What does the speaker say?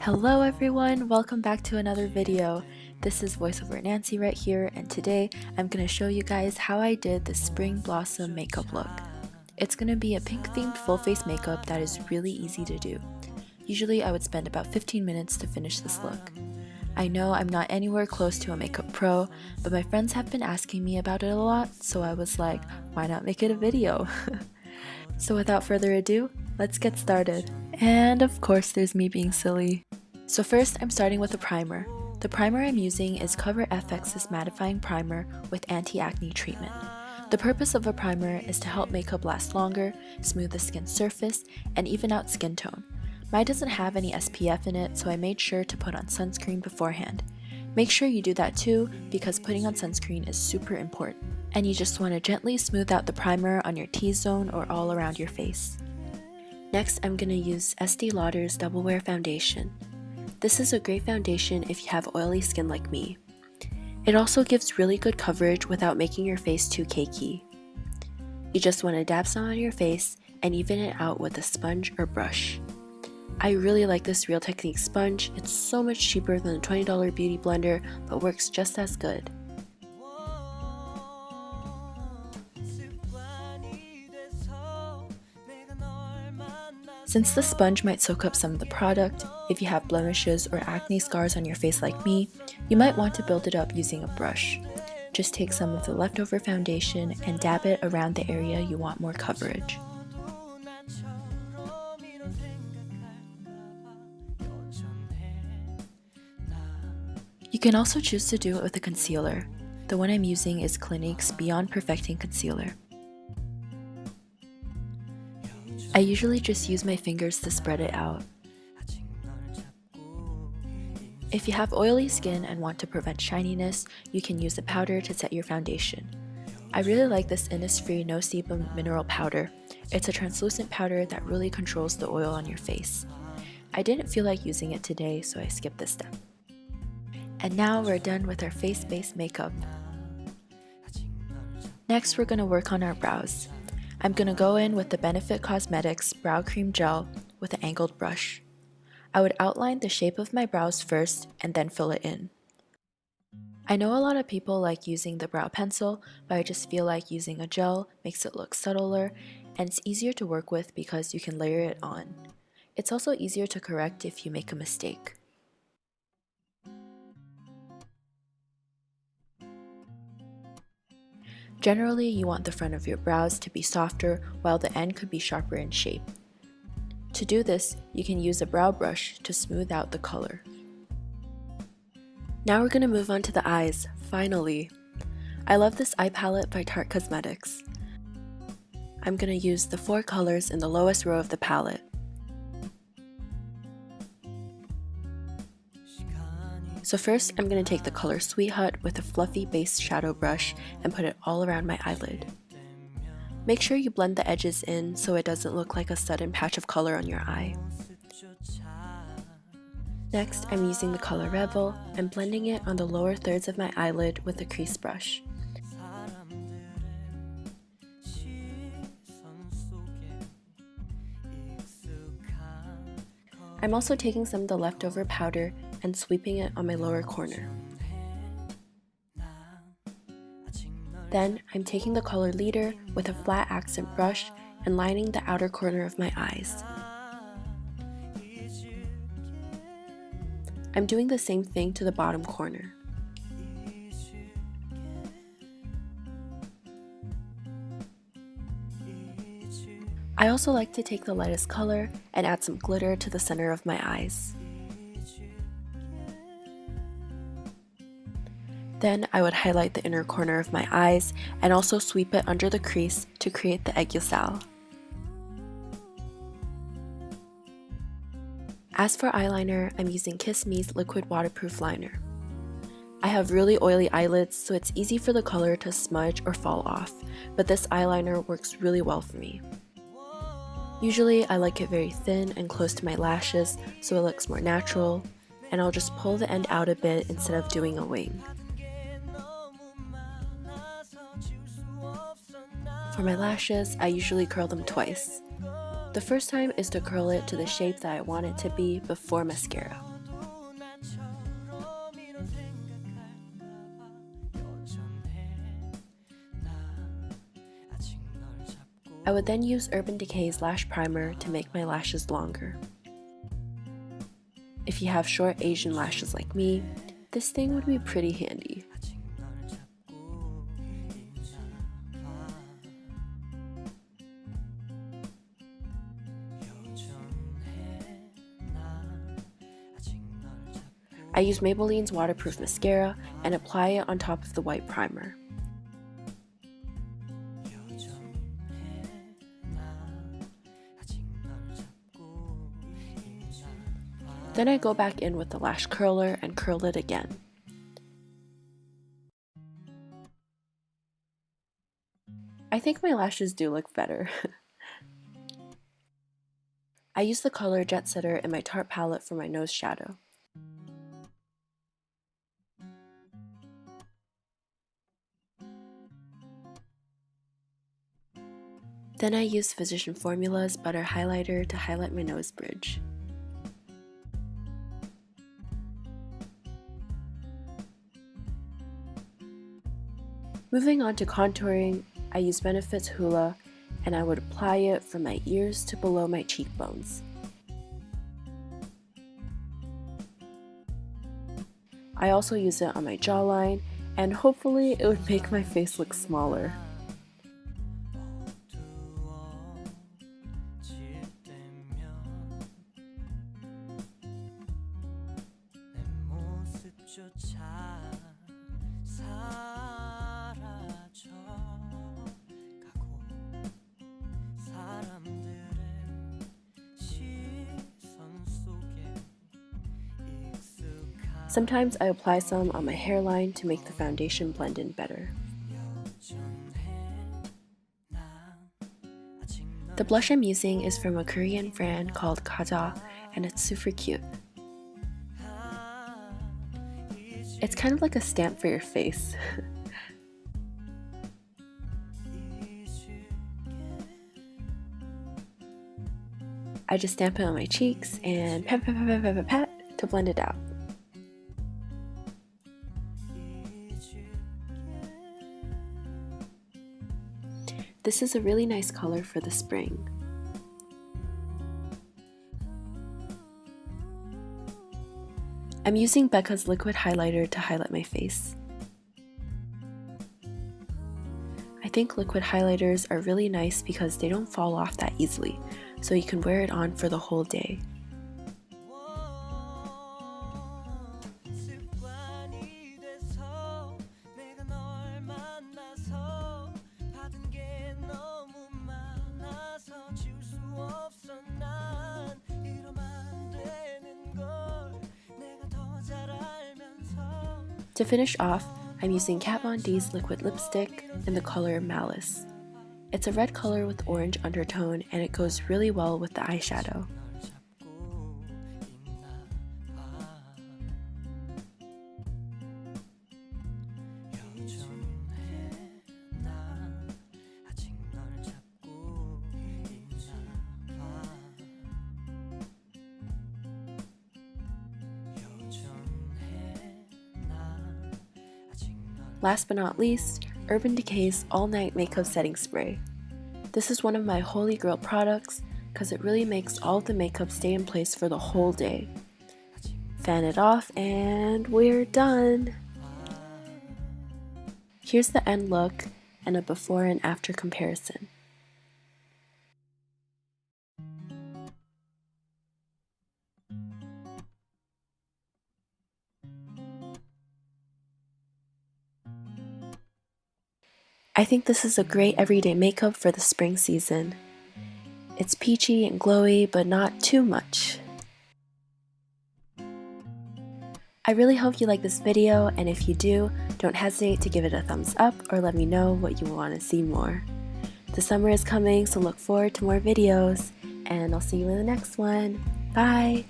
Hello everyone, welcome back to another video. This is VoiceOver Nancy right here, and today I'm going to show you guys how I did the Spring Blossom makeup look. It's going to be a pink themed full face makeup that is really easy to do. Usually I would spend about 15 minutes to finish this look. I know I'm not anywhere close to a makeup pro, but my friends have been asking me about it a lot, so I was like, why not make it a video? So without further ado, let's get started. And of course there's me being silly. So first I'm starting with a primer. The primer I'm using is Cover FX's mattifying primer with anti-acne treatment. The purpose of a primer is to help makeup last longer, smooth the skin surface, and even out skin tone. Mine doesn't have any SPF in it, so I made sure to put on sunscreen beforehand. Make sure you do that too, because putting on sunscreen is super important. And you just want to gently smooth out the primer on your T-zone or all around your face. Next, I'm going to use Estee Lauder's Double Wear Foundation. This is a great foundation if you have oily skin like me. It also gives really good coverage without making your face too cakey. You just want to dab some on your face and even it out with a sponge or brush. I really like this Real Techniques sponge. It's so much cheaper than the $20 beauty blender, but works just as good. Since the sponge might soak up some of the product, if you have blemishes or acne scars on your face like me, you might want to build it up using a brush. Just take some of the leftover foundation and dab it around the area you want more coverage. You can also choose to do it with a concealer. The one I'm using is Clinique's Beyond Perfecting Concealer. I usually just use my fingers to spread it out. If you have oily skin and want to prevent shininess, you can use a powder to set your foundation. I really like this Innisfree No Sebum Mineral Powder. It's a translucent powder that really controls the oil on your face. I didn't feel like using it today, so I skipped this step. And now we're done with our face-based makeup. Next, we're going to work on our brows. I'm going to go in with the Benefit Cosmetics Brow Cream Gel with an angled brush. I would outline the shape of my brows first and then fill it in. I know a lot of people like using the brow pencil, but I just feel like using a gel makes it look subtler and it's easier to work with because you can layer it on. It's also easier to correct if you make a mistake. Generally, you want the front of your brows to be softer while the end could be sharper in shape. To do this, you can use a brow brush to smooth out the color. Now we're going to move on to the eyes, finally. I love this eye palette by Tarte Cosmetics. I'm going to use the 4 colors in the lowest row of the palette. So first, I'm going to take the color Sweetheart with a fluffy base shadow brush and put it all around my eyelid. Make sure you blend the edges in so it doesn't look like a sudden patch of color on your eye. Next, I'm using the color Revel and blending it on the lower thirds of my eyelid with a crease brush. I'm also taking some of the leftover powder and sweeping it on my lower corner. Then I'm taking the color Leader with a flat accent brush and lining the outer corner of my eyes. I'm doing the same thing to the bottom corner. I also like to take the lightest color and add some glitter to the center of my eyes. Then I would highlight the inner corner of my eyes and also sweep it under the crease to create the aiguiselle. As for eyeliner, I'm using Kiss Me's Liquid Waterproof Liner. I have really oily eyelids, so it's easy for the color to smudge or fall off, but this eyeliner works really well for me. Usually I like it very thin and close to my lashes so it looks more natural, and I'll just pull the end out a bit instead of doing a wing. For my lashes, I usually curl them twice. The first time is to curl it to the shape that I want it to be before mascara. I would then use Urban Decay's Lash Primer to make my lashes longer. If you have short Asian lashes like me, this thing would be pretty handy. I use Maybelline's waterproof mascara and apply it on top of the white primer. Then I go back in with the lash curler and curl it again. I think my lashes do look better. I use the color Jet Setter in my Tarte palette for my nose shadow. Then I use Physician Formula's Butter Highlighter to highlight my nose bridge. Moving on to contouring, I use Benefit's Hoola, and I would apply it from my ears to below my cheekbones. I also use it on my jawline, and hopefully it would make my face look smaller. Sometimes I apply some on my hairline to make the foundation blend in better. The blush I'm using is from a Korean brand called Kaja, and it's super cute. It's kind of like a stamp for your face. I just stamp it on my cheeks and pat pat pat pat pat pat pat to blend it out. This is a really nice color for the spring. I'm using Becca's liquid highlighter to highlight my face. I think liquid highlighters are really nice because they don't fall off that easily, so you can wear it on for the whole day. To finish off, I'm using Kat Von D's liquid lipstick in the color Malice. It's a red color with orange undertone and it goes really well with the eyeshadow. Last but not least, Urban Decay's All Night Makeup Setting Spray. This is one of my holy grail products because it really makes all of the makeup stay in place for the whole day. Fan it off and we're done! Here's the end look and a before and after comparison. I think this is a great everyday makeup for the spring season. It's peachy and glowy, but not too much. I really hope you like this video, and if you do, don't hesitate to give it a thumbs up or let me know what you want to see more. The summer is coming, so look forward to more videos, and I'll see you in the next one. Bye!